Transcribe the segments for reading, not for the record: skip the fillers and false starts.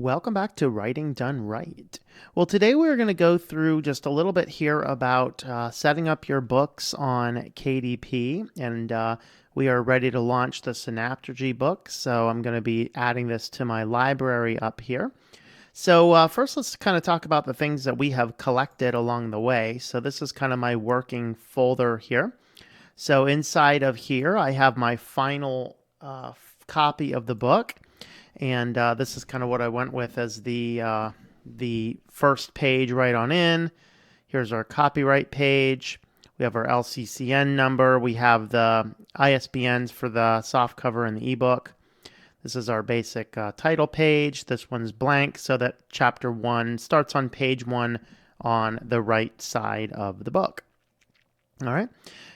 Welcome back to Writing Done Right. Well, today we're going to go through just a little bit here about setting up your books on KDP, and we are ready to launch the Synaptergy book, so I'm going to be adding this to my library up here. So first, let's kind of talk about the things that we have collected along the way. So this is kind of my working folder here. So inside of here, I have my final copy of the book. And this is kind of what I went with as the first page right on in. Here's our copyright page. We have our LCCN number. We have the ISBNs for the softcover and the ebook. This is our basic title page. This one's blank, so that chapter 1 starts on page 1 on the right side of the book. All right.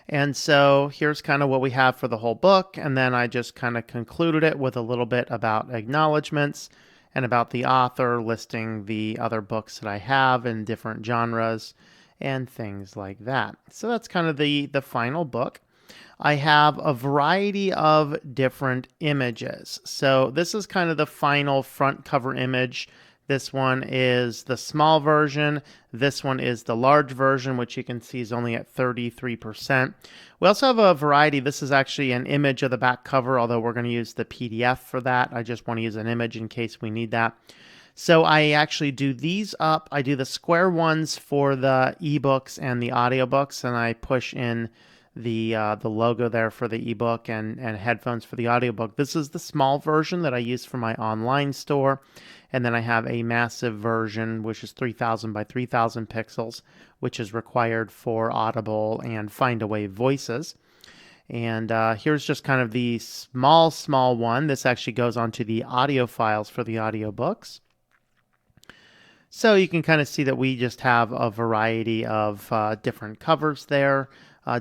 And so here's kind of what we have for the whole book. And then I just kind of concluded it with a little bit about acknowledgments and about the author, listing the other books that I have in different genres and things like that. So that's kind of the final book. I have a variety of different images. So this is kind of the final front cover image. This one is the small version. This one is the large version, which you can see is only at 33%. We also have a variety. This is actually an image of the back cover, although we're going to use the PDF for that. I just want to use an image in case we need that. So I actually do these up. I do the square ones for the ebooks and the audiobooks, and I push in the logo there for the ebook and headphones for the audiobook. This is the small version that I use for my online store. And then I have a massive version, which is 3000 by 3000 pixels, which is required for Audible and Findaway voices. And here's just kind of the small one. This actually goes onto the audio files for the audiobooks. So you can kind of see that we just have a variety of different covers there,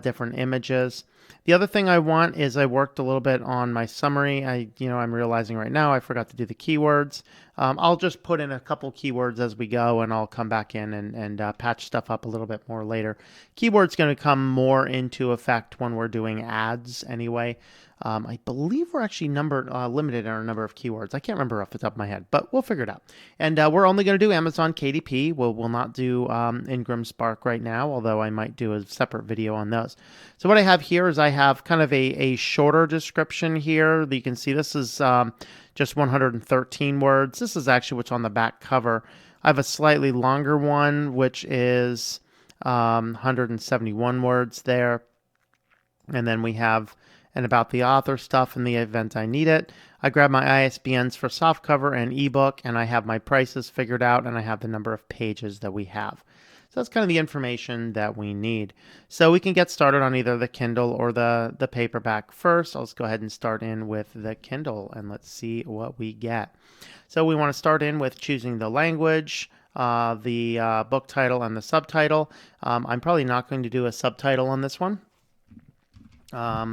different images. The other thing I want is I worked a little bit on my summary. I'm realizing right now I forgot to do the keywords. I'll just put in a couple keywords as we go, and I'll come back in and patch stuff up a little bit more later. Keywords going to come more into effect when we're doing ads anyway. I believe we're actually limited in our number of keywords. I can't remember off the top of my head, but we'll figure it out. And we're only going to do Amazon KDP. We'll not do Ingram Spark right now, although I might do a separate video on those. So what I have here is I have kind of a shorter description here. You can see this is just 113 words. This is actually what's on the back cover. I have a slightly longer one, which is 171 words there. And then we have and about the author stuff in the event I need it. I grab my ISBNs for softcover and ebook, and I have my prices figured out, and I have the number of pages that we have. So that's kind of the information that we need. So we can get started on either the Kindle or the paperback first. I'll just go ahead and start in with the Kindle, and let's see what we get. So we want to start in with choosing the language, the book title, and the subtitle. I'm probably not going to do a subtitle on this one.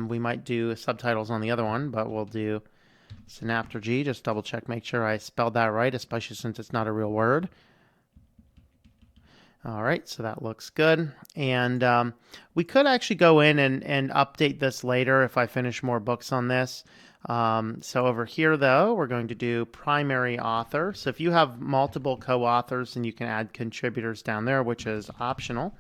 We might do subtitles on the other one, but we'll do Synaptergy. Just double check, make sure I spelled that right, especially since it's not a real word. All right, so that looks good. And we could actually go in and update this later if I finish more books on this. So over here, though, we're going to do primary author. So if you have multiple co-authors, then you can add contributors down there, which is optional.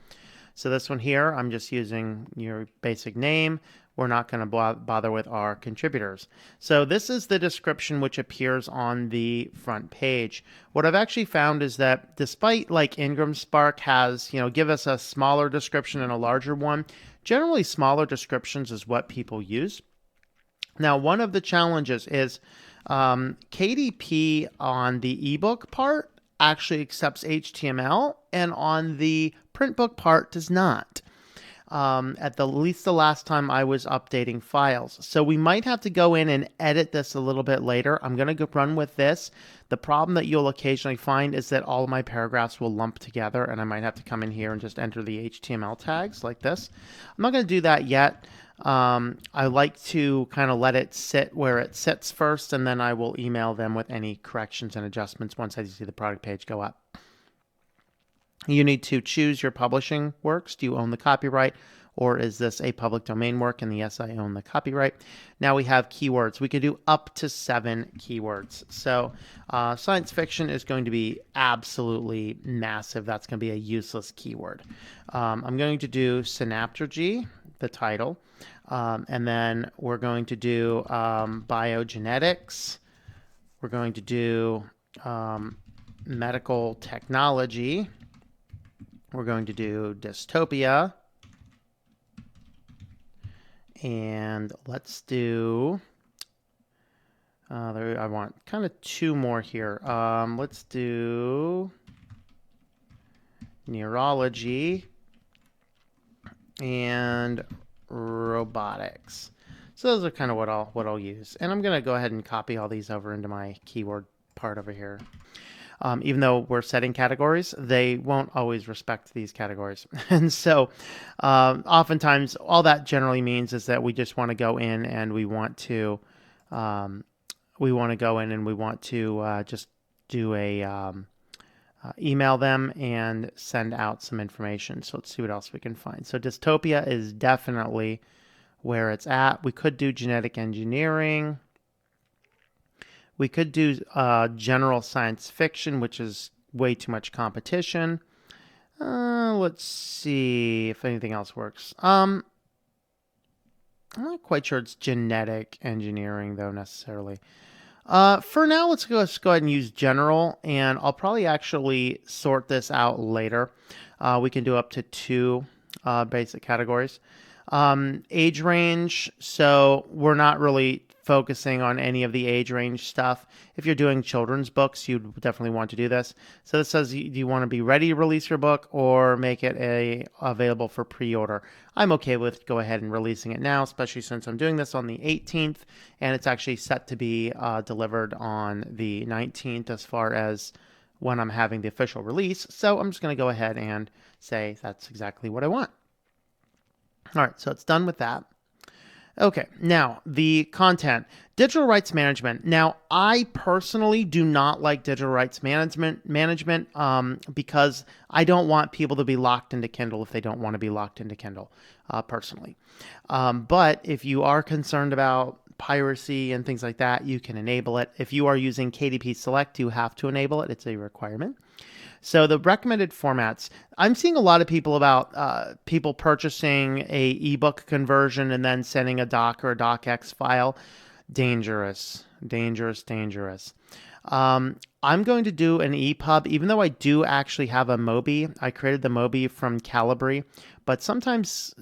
So this one here, I'm just using your basic name. We're not going to bother with our contributors. So this is the description which appears on the front page. What I've actually found is that despite like Ingram Spark has, give us a smaller description and a larger one, generally smaller descriptions is what people use. Now, one of the challenges is KDP on the ebook part actually accepts HTML, and on the print book part does not. At least the last time I was updating files. So we might have to go in and edit this a little bit later. I'm going to run with this. The problem that you'll occasionally find is that all of my paragraphs will lump together, and I might have to come in here and just enter the HTML tags like this. I'm not going to do that yet. I like to kind of let it sit where it sits first, and then I will email them with any corrections and adjustments once I see the product page go up. You need to choose your publishing works. Do you own the copyright? or is this a public domain work? And the yes, I own the copyright. Now we have keywords. We could do up to 7 keywords. So science fiction is going to be absolutely massive. That's going to be a useless keyword. I'm going to do synaptergy, the title, and then we're going to do biogenetics. We're going to do medical technology. We're going to do dystopia. And let's do, I want kind of 2 more here. Let's do neurology and robotics. So those are kind of what I'll use. And I'm going to go ahead and copy all these over into my keyword part over here. Even though we're setting categories, they won't always respect these categories. And so oftentimes all that generally means is that we just want to go in and we want to just do a email them and send out some information. So let's see what else we can find. So dystopia is definitely where it's at. We could do genetic engineering. We could do general science fiction, which is way too much competition. Let's see if anything else works. I'm not quite sure it's genetic engineering, though, necessarily. For now, let's go ahead and use general, and I'll probably actually sort this out later. We can do up to 2 basic categories. Age range, so we're not really focusing on any of the age range stuff. If you're doing children's books, you'd definitely want to do this. So this says, do you want to be ready to release your book or make it available for pre-order? I'm okay with go ahead and releasing it now, especially since I'm doing this on the 18th and it's actually set to be delivered on the 19th as far as when I'm having the official release. So I'm just going to go ahead and say that's exactly what I want. All right, so it's done with that. Okay, now the content, digital rights management. Now, I personally do not like digital rights management because I don't want people to be locked into Kindle if they don't want to be locked into Kindle, personally. But if you are concerned about piracy and things like that, you can enable it. If you are using KDP Select, you have to enable it. It's a requirement. So the recommended formats, I'm seeing a lot of people about people purchasing a ebook conversion and then sending a doc or a docx file. Dangerous, dangerous, dangerous. I'm going to do an EPUB, even though I do actually have a Mobi. I created the Mobi from Calibri, but sometimes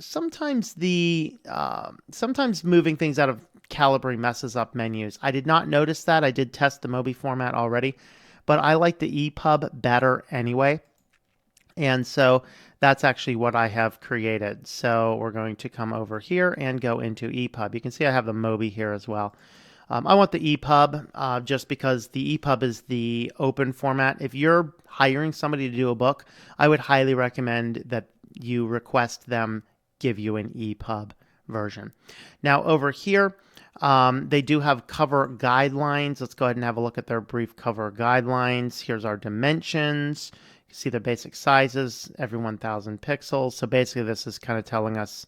moving things out of Calibri messes up menus. I did not notice that. I did test the Mobi format already, but I like the EPUB better anyway. And so that's actually what I have created. So we're going to come over here and go into EPUB. You can see I have the Mobi here as well. I want the EPUB just because the EPUB is the open format. If you're hiring somebody to do a book, I would highly recommend that you request them give you an EPUB version. Now over here, they do have cover guidelines. Let's go ahead and have a look at their brief cover guidelines. Here's our dimensions. You can see the basic sizes, every 1,000 pixels. So basically this is kind of telling us,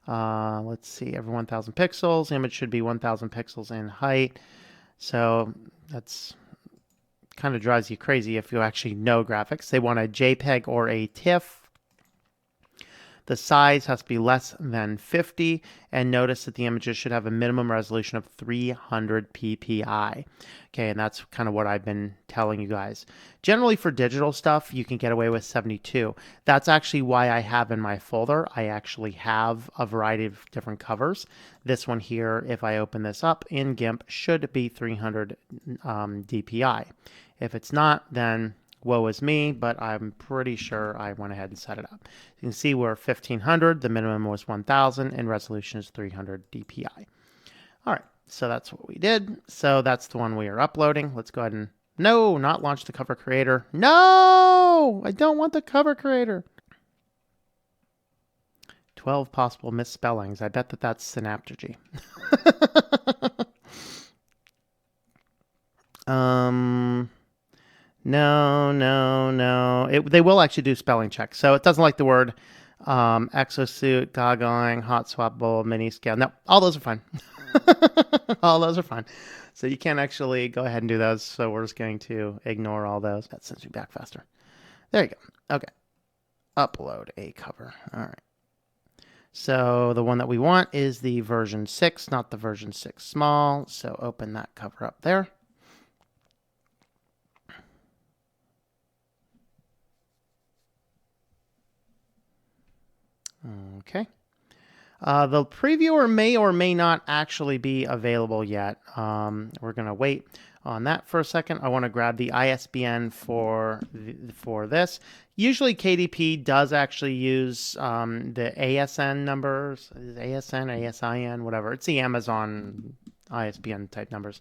let's see, every 1,000 pixels. Image should be 1,000 pixels in height. So that's kind of drives you crazy if you actually know graphics. They want a JPEG or a TIFF. The size has to be less than 50, and notice that the images should have a minimum resolution of 300 ppi. Okay, and that's kind of what I've been telling you guys. Generally for digital stuff, you can get away with 72. That's actually why I have in my folder, I actually have a variety of different covers. This one here, if I open this up in GIMP, should be 300 dpi. If it's not, then woe is me, but I'm pretty sure I went ahead and set it up. You can see we're 1500, the minimum was 1000, and resolution is 300 dpi. All right, so that's what we did. So that's the one we are uploading. Let's go ahead and, no, not launch the cover creator. No, I don't want the cover creator. 12 possible misspellings. I bet that that's synaptergy. No. They will actually do spelling checks. So it doesn't like the word Exosuit, Gargoyle, Hot Swappable, Mini Scale. No, all those are fine. All those are fine. So you can't actually go ahead and do those. So we're just going to ignore all those. That sends me back faster. There you go. Okay. Upload a cover. All right. So the one that we want is the version 6, not the version 6 small. So open that cover up there. Okay. The previewer may or may not actually be available yet. We're going to wait on that for a second. I want to grab the ISBN for this. Usually KDP does actually use the ASN numbers, ASN, ASIN, whatever. It's the Amazon ISBN type numbers.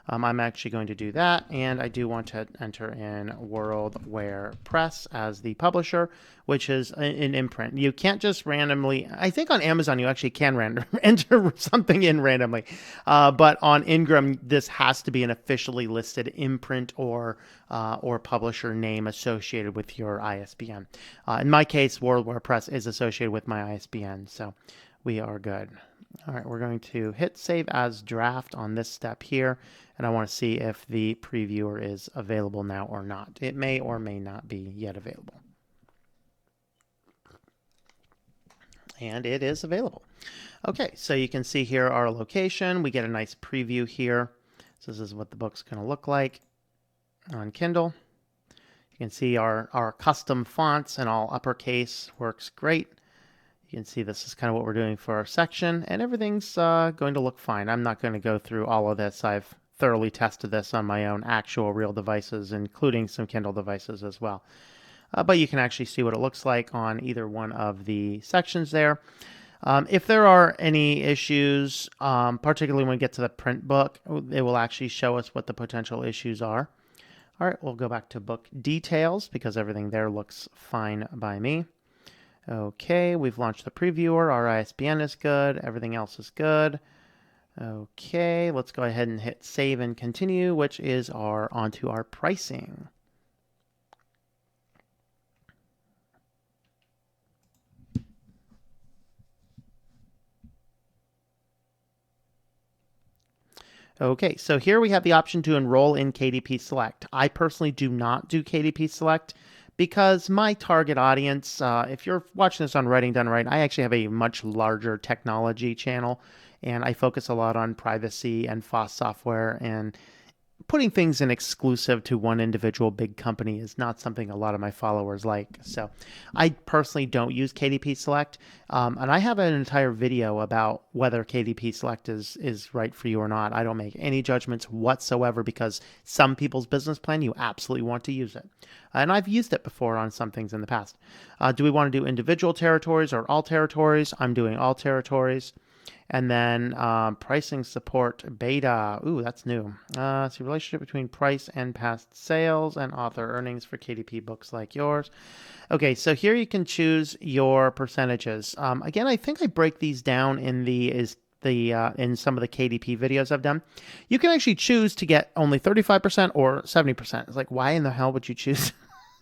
I'm actually going to do that, and I do want to enter in WorldWare Press as the publisher, which is an imprint. You can't just randomly, I think on Amazon you actually can enter something in randomly, but on Ingram this has to be an officially listed imprint or publisher name associated with your ISBN. In my case, WorldWare Press is associated with my ISBN, so we are good. All right, we're going to hit Save as Draft on this step here, and I want to see if the previewer is available now or not. It may or may not be yet available. And it is available. Okay, so you can see here our location. We get a nice preview here. So this is what the book's going to look like on Kindle. You can see our custom fonts and all uppercase works great. You can see this is kind of what we're doing for our section, and everything's going to look fine. I'm not going to go through all of this. I've thoroughly tested this on my own actual real devices, including some Kindle devices as well. But you can actually see what it looks like on either one of the sections there. If there are any issues, particularly when we get to the print book, it will actually show us what the potential issues are. All right, we'll go back to book details because everything there looks fine by me. Okay, we've launched the previewer. Our ISBN is good. Everything else is good. Okay, let's go ahead and hit save and continue, which is onto our pricing. Okay, so here we have the option to enroll in KDP Select. I personally do not do KDP Select because my target audience, if you're watching this on Writing Done Right, I actually have a much larger technology channel, and I focus a lot on privacy and FOSS software, and putting things in exclusive to one individual big company is not something a lot of my followers like. So I personally don't use KDP Select, and I have an entire video about whether KDP Select is right for you or not. I don't make any judgments whatsoever because some people's business plan, you absolutely want to use it. And I've used it before on some things in the past. Do we want to do individual territories or all territories? I'm doing all territories. And then pricing support beta. Ooh, that's new. So relationship between price and past sales and author earnings for KDP books like yours. Okay, so here you can choose your percentages. Again, I think I break these down in in some of the KDP videos I've done. You can actually choose to get only 35% or 70%. It's like, why in the hell would you choose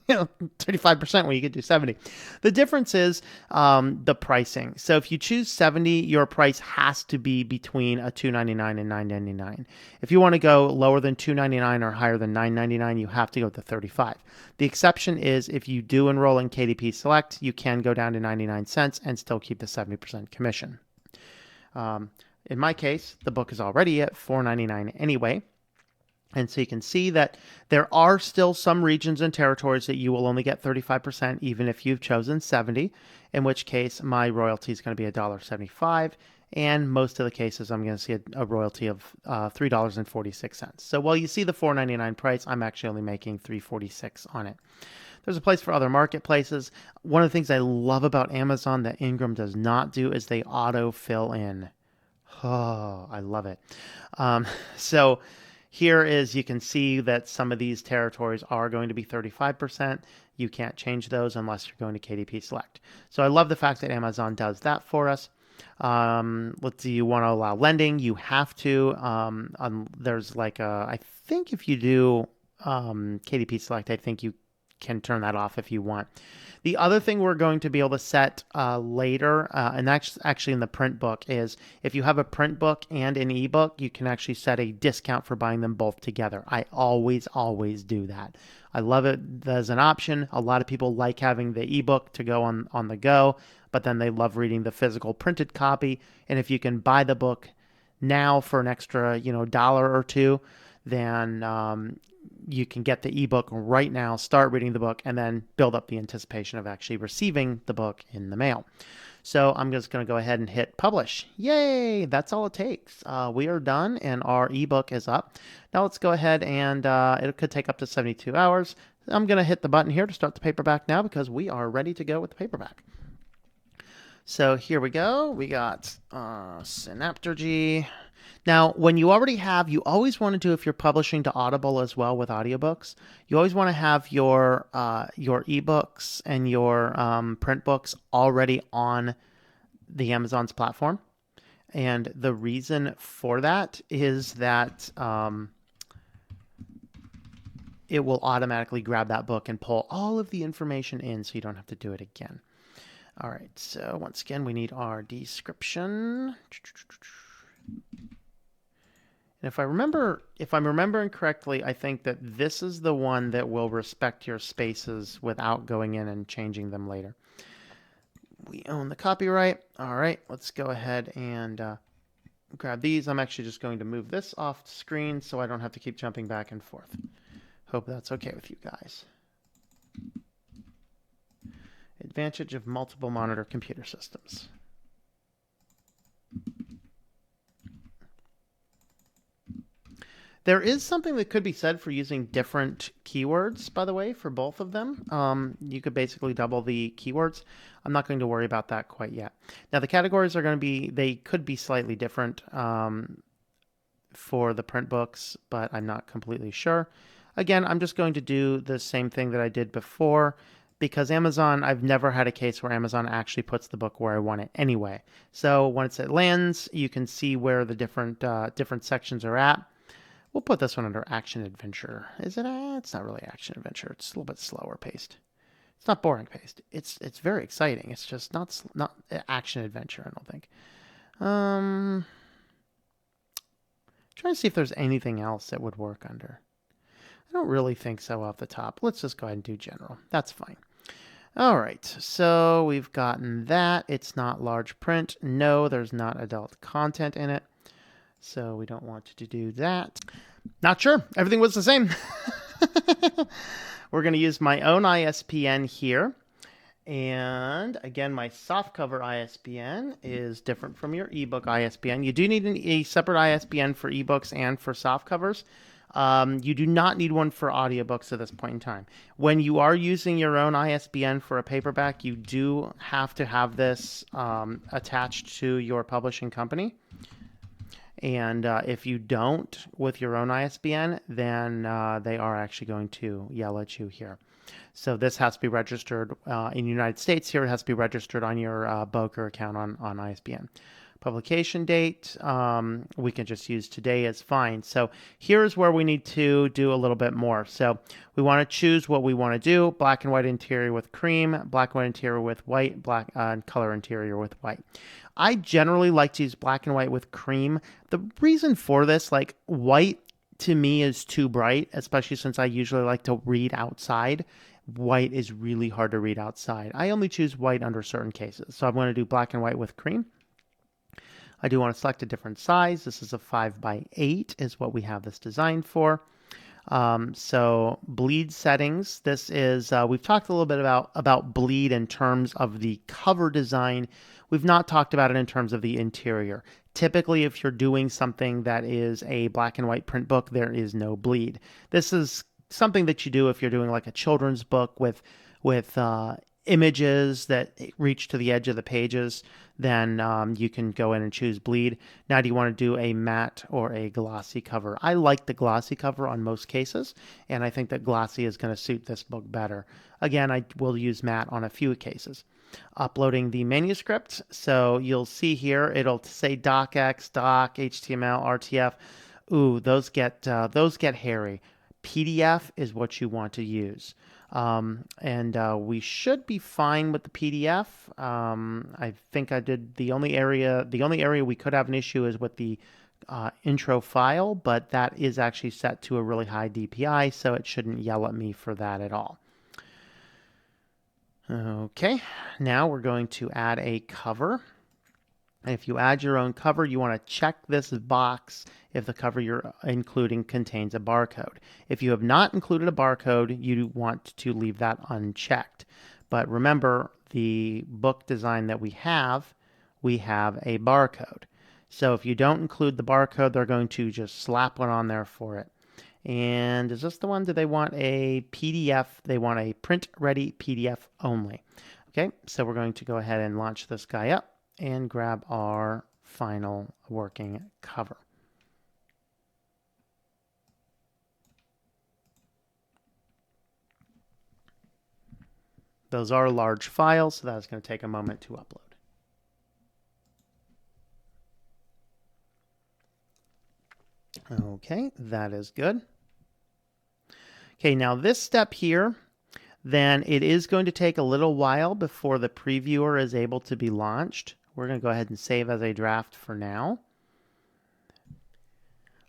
35% when you could do 70? The difference is the pricing. So if you choose 70, your price has to be between a $2.99 and $9.99. If you want to go lower than $2.99 or higher than $9.99, you have to go to 35. The exception is if you do enroll in KDP Select, you can go down to 99 cents and still keep the 70% commission. In my case, the book is already at $4.99 anyway. And so you can see that there are still some regions and territories that you will only get 35%, even if you've chosen 70, in which case my royalty is going to be $1.75. And most of the cases, I'm going to see a royalty of $3.46. So while you see the $4.99 price, I'm actually only making $3.46 on it. There's a place for other marketplaces. One of the things I love about Amazon that Ingram does not do is they auto fill in. Oh, I love it. So here is, you can see that some of these territories are going to be 35%. You can't change those unless you're going to KDP Select. So I love the fact that Amazon does that for us. Let's see, you want to allow lending. You have to. There's like I think if you do KDP Select, I think you can turn that off if you want. The other thing we're going to be able to set later, and that's actually in the print book, is if you have a print book and an ebook, you can actually set a discount for buying them both together. I always do that. I love it as an option. A lot of people like having the ebook to go on the go, but then they love reading the physical printed copy. And if you can buy the book now for an extra, dollar or two, then you can get the ebook right now, start reading the book, and then build up the anticipation of actually receiving the book in the mail. So I'm just going to go ahead and hit publish. Yay! That's all it takes. We are done, and our ebook is up. Now let's go ahead and it could take up to 72 hours. I'm going to hit the button here to start the paperback now because we are ready to go with the paperback. So here we go. We got Synaptergy. Now, when you already have, you always want to do, if you're publishing to Audible as well with audiobooks, you always want to have your ebooks and your print books already on the Amazon's platform. And the reason for that is that it will automatically grab that book and pull all of the information in so you don't have to do it again. All right, so once again, we need our description. And if I'm remembering correctly, I think that this is the one that will respect your spaces without going in and changing them later. We own the copyright. All right, let's go ahead and grab these. I'm actually just going to move this off the screen so I don't have to keep jumping back and forth. Hope that's okay with you guys. Advantage of multiple monitor computer systems. There is something that could be said for using different keywords, by the way, for both of them. You could basically double the keywords. I'm not going to worry about that quite yet. Now, the categories are going to be, they could be slightly different for the print books, but I'm not completely sure. Again, I'm just going to do the same thing that I did before because Amazon, I've never had a case where Amazon actually puts the book where I want it anyway. So once it lands, you can see where the different sections are at. We'll put this one under action adventure. Is it? It's not really action adventure. It's a little bit slower paced. It's not boring paced. It's very exciting. It's just not action adventure, I don't think. Trying to see if there's anything else that would work under. I don't really think so off the top. Let's just go ahead and do general. That's fine. All right, so we've gotten that. It's not large print. No, there's not adult content in it. So we don't want to do that. Not sure. Everything was the same. We're going to use my own ISBN here. And again, my softcover ISBN is different from your ebook ISBN. You do need a separate ISBN for ebooks and for softcovers. You do not need one for audiobooks at this point in time. When you are using your own ISBN for a paperback, you do have to have this attached to your publishing company. And if you don't with your own ISBN, then they are actually going to yell at you here. So this has to be registered in the United States. Here it has to be registered on your Boker account on ISBN. Publication date, we can just use today as fine. So here's where we need to do a little bit more. So we want to choose what we want to do. Black and white interior with cream, black and white interior with white, black and color interior with white. I generally like to use black and white with cream. The reason for this, like white to me is too bright, especially since I usually like to read outside. White is really hard to read outside. I only choose white under certain cases. So I'm going to do black and white with cream. I do want to select a different size. This is a 5x8 is what we have this designed for. So bleed settings. This is, we've talked a little bit about bleed in terms of the cover design. We've not talked about it in terms of the interior. Typically, if you're doing something that is a black and white print book, there is no bleed. This is something that you do if you're doing like a children's book with images that reach to the edge of the pages, then you can go in and choose bleed. Now, do you want to do a matte or a glossy cover? I like the glossy cover on most cases, and I think that glossy is going to suit this book better. Again, I will use matte on a few cases. Uploading the manuscript. So you'll see here, it'll say docx, doc, HTML, RTF. Ooh, those get hairy. PDF is what you want to use. We should be fine with the PDF. I think I did the only area we could have an issue is with the intro file, but that is actually set to a really high DPI, so it shouldn't yell at me for that at all. Okay, now we're going to add a cover. And if you add your own cover, you want to check this box if the cover you're including contains a barcode. If you have not included a barcode, you want to leave that unchecked. But remember, the book design that we have a barcode. So if you don't include the barcode, they're going to just slap one on there for it. And is this the one? Do they want a PDF? They want a print-ready PDF only. Okay, so we're going to go ahead and launch this guy up and grab our final working cover. Those are large files, so that's going to take a moment to upload. Okay, that is good. Okay, now this step here, then it is going to take a little while before the previewer is able to be launched. We're going to go ahead and save as a draft for now.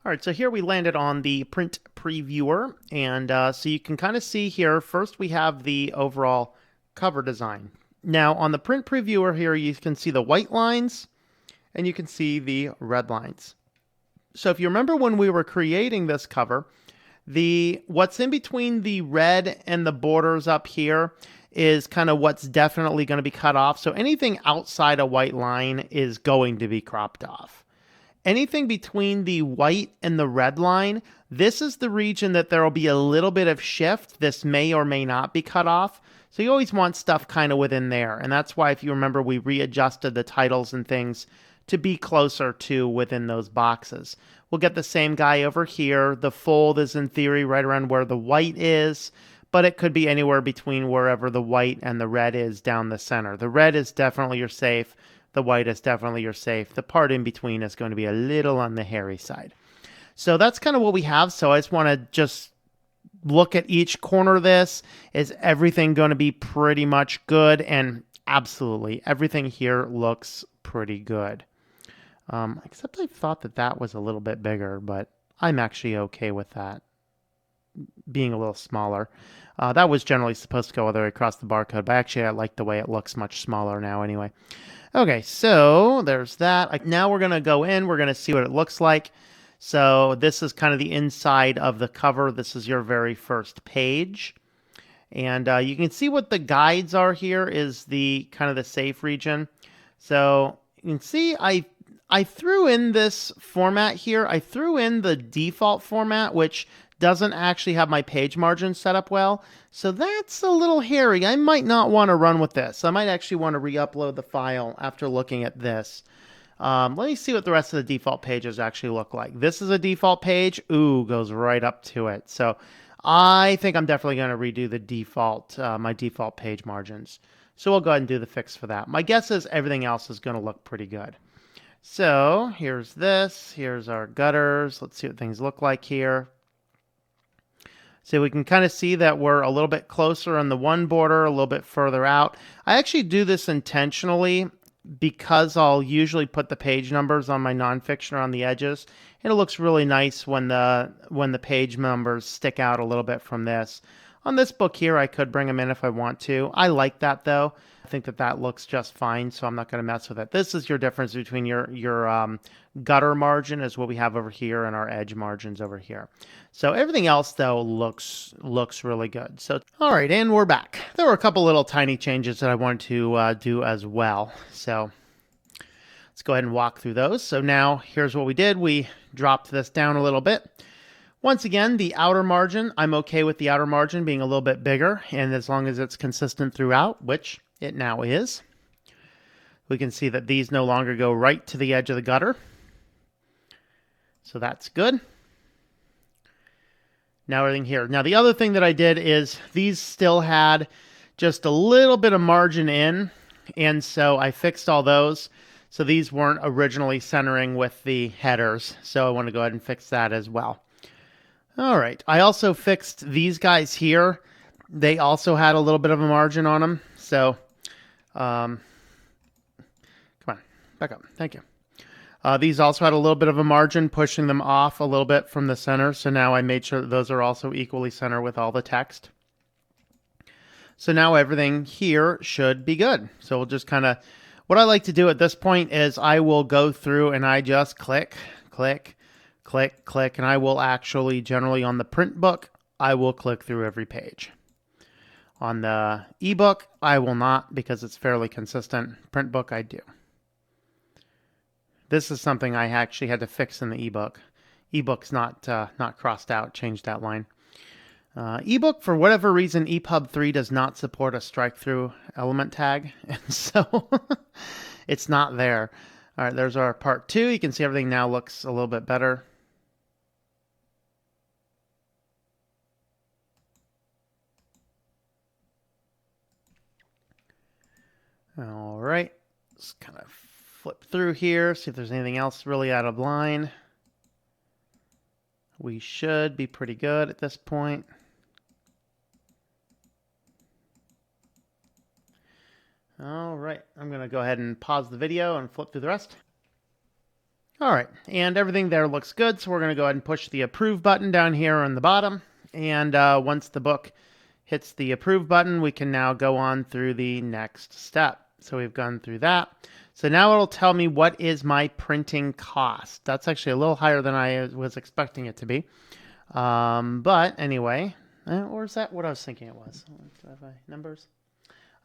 All right, so here we landed on the print previewer, and so you can kind of see here, first we have the overall cover design. Now on the print previewer here, you can see the white lines, and you can see the red lines. So if you remember when we were creating this cover, what's in between the red and the borders up here is kind of what's definitely going to be cut off. So anything outside a white line is going to be cropped off. Anything between the white and the red line, this is the region that there will be a little bit of shift. This may or may not be cut off. So you always want stuff kind of within there. And that's why, if you remember, we readjusted the titles and things to be closer to within those boxes. We'll get the same guy over here. The fold is in theory right around where the white is, but it could be anywhere between wherever the white and the red is down the center. The red is definitely your safe. The white is definitely your safe. The part in between is going to be a little on the hairy side. So that's kind of what we have. So I just want to just look at each corner of this. Is everything going to be pretty much good? And absolutely, everything here looks pretty good. Except I thought that was a little bit bigger, but I'm actually okay with that being a little smaller. That was generally supposed to go all the way across the barcode, but actually I like the way it looks much smaller now anyway. Okay, so there's that. Now we're going to go in. We're going to see what it looks like. So this is kind of the inside of the cover. This is your very first page. And you can see what the guides are here is the kind of the safe region. So you can see I threw in this format here. I threw in the default format, which doesn't actually have my page margin set up well. So that's a little hairy. I might not want to run with this. I might actually want to re-upload the file after looking at this. Let me see what the rest of the default pages actually look like. This is a default page. Ooh, goes right up to it. So I think I'm definitely going to redo the default, my default page margins. So we'll go ahead and do the fix for that. My guess is everything else is going to look pretty good. So here's this. Here's our gutters. Let's see what things look like here. So we can kind of see that we're a little bit closer on the one border, a little bit further out. I actually do this intentionally because I'll usually put the page numbers on my nonfiction around the edges. And it looks really nice when the page numbers stick out a little bit from this. On this book here, I could bring them in if I want to. I like that though. I think that looks just fine, so I'm not going to mess with it. This is your difference between your gutter margin is what we have over here and our edge margins over here. So everything else though looks really good. So all right, and we're back. There were a couple little tiny changes that I wanted to do as well. So let's go ahead and walk through those. So now here's what we did. We dropped this down a little bit. Once again, the outer margin, I'm okay with the outer margin being a little bit bigger, and as long as it's consistent throughout, which it now is. We can see that these no longer go right to the edge of the gutter. So that's good. Now everything here. Now the other thing that I did is these still had just a little bit of margin in, and so I fixed all those. So these weren't originally centering with the headers, so I want to go ahead and fix that as well. All right, I also fixed these guys here. They also had a little bit of a margin on them. So, come on, back up. Thank you. These also had a little bit of a margin, pushing them off a little bit from the center. So now I made sure that those are also equally centered with all the text. So now everything here should be good. So we'll just kind of, what I like to do at this point is I will go through and I just click, click, click, click, and I will actually, generally on the print book, I will click through every page. On the ebook, I will not because it's fairly consistent. Print book, I do. This is something I actually had to fix in the ebook. Ebook's not crossed out, changed that line. Ebook, for whatever reason, EPUB 3 does not support a strike-through element tag, and so it's not there. All right, there's our part 2. You can see everything now looks a little bit better. All right, let's kind of flip through here, see if there's anything else really out of line. We should be pretty good at this point. All right, I'm going to go ahead and pause the video and flip through the rest. All right, and everything there looks good, so we're going to go ahead and push the approve button down here on the bottom. And once the book hits the approve button, we can now go on through the next step. So we've gone through that. So now it'll tell me what is my printing cost. That's actually a little higher than I was expecting it to be. But anyway, or is that what I was thinking it was? Do I have my numbers?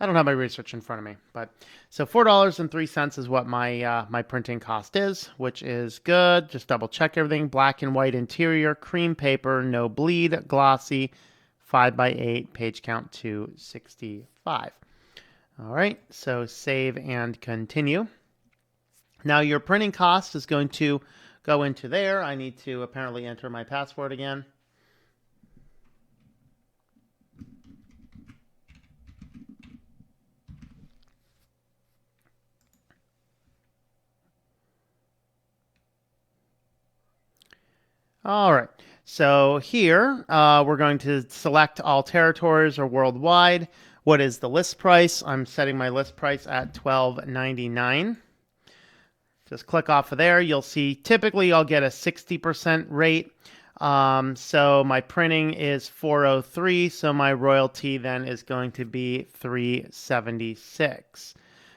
I don't have my research in front of me, but so $4.03 is what my my printing cost is, which is good. Just double check everything. Black and white interior, cream paper, no bleed, glossy, 5x8, page count 265. All right, so save and continue. Now your printing cost is going to go into there. I need to apparently enter my password again. All right, so here we're going to select all territories or worldwide. What is the list price? I'm setting my list price at $12.99. Just click off of there. You'll see typically I'll get a 60% rate. So my printing is $403, so my royalty then is going to be $376.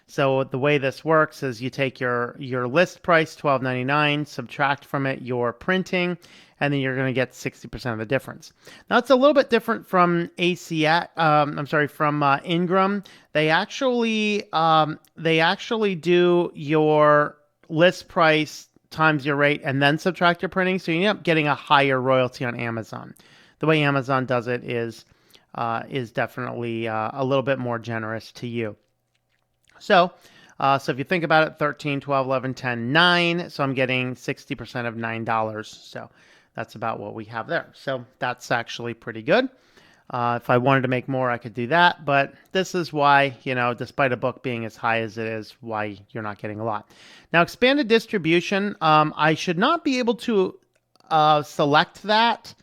So the way this works is you take your list price, $12.99, subtract from it your printing, and then you're going to get 60% of the difference. Now it's a little bit different from from Ingram. They actually do your list price times your rate and then subtract your printing, so you end up getting a higher royalty on Amazon. The way Amazon does it is definitely a little bit more generous to you. So if you think about it, 13, 12, 11, 10, 9. So I'm getting 60% of $9. So that's about what we have there. So that's actually pretty good. If I wanted to make more, I could do that. But this is why, despite a book being as high as it is, why you're not getting a lot. Now, expanded distribution, I should not be able to select that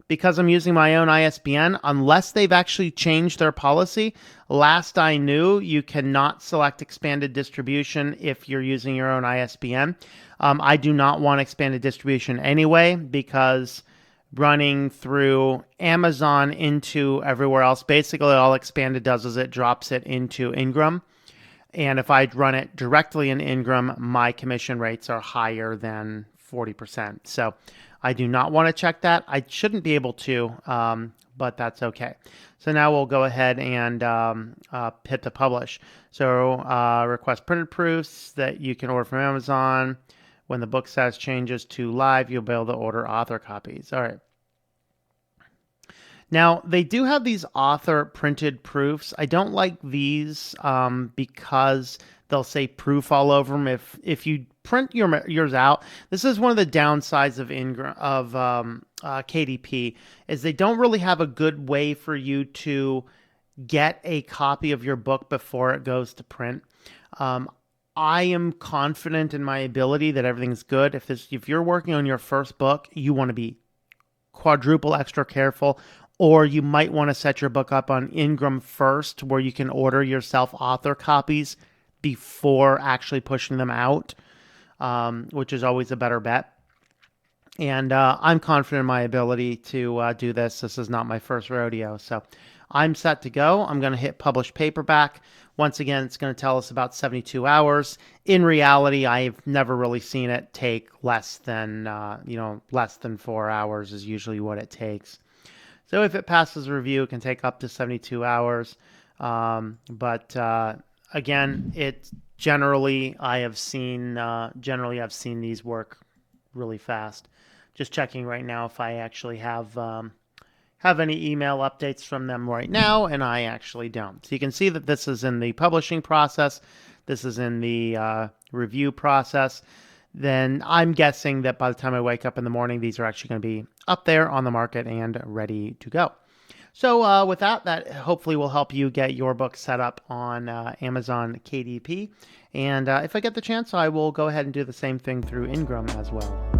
because I'm using my own ISBN, unless they've actually changed their policy. Last I knew, you cannot select expanded distribution if you're using your own ISBN. I do not want expanded distribution anyway, because running through Amazon into everywhere else, basically all expanded does is it drops it into Ingram. And if I run it directly in Ingram, my commission rates are higher than 40%. So I do not want to check that. I shouldn't be able to, but that's okay. So now we'll go ahead and hit the publish. So request printed proofs that you can order from Amazon. When the book status changes to live, you'll be able to order author copies. All right. Now, they do have these author printed proofs. I don't like these because they'll say proof all over them. If you print yours out, this is one of the downsides of KDP, is they don't really have a good way for you to get a copy of your book before it goes to print. I am confident in my ability that everything's good. If you're working on your first book, you want to be quadruple extra careful. or you might want to set your book up on Ingram first, where you can order yourself author copies before actually pushing them out, which is always a better bet. And I'm confident in my ability to do this. This is not my first rodeo. So I'm set to go. I'm going to hit publish paperback. Once again, it's going to tell us about 72 hours. In reality, I've never really seen it take less than, less than 4 hours is usually what it takes. So if it passes review, it can take up to 72 hours. But again, it generally I've seen these work really fast. Just checking right now if I actually have any email updates from them right now, and I actually don't. So you can see that this is in the publishing process. This is in the review process. Then I'm guessing that by the time I wake up in the morning, these are actually going to be up there on the market and ready to go. So with that hopefully will help you get your book set up on Amazon KDP. And if I get the chance, I will go ahead and do the same thing through Ingram as well.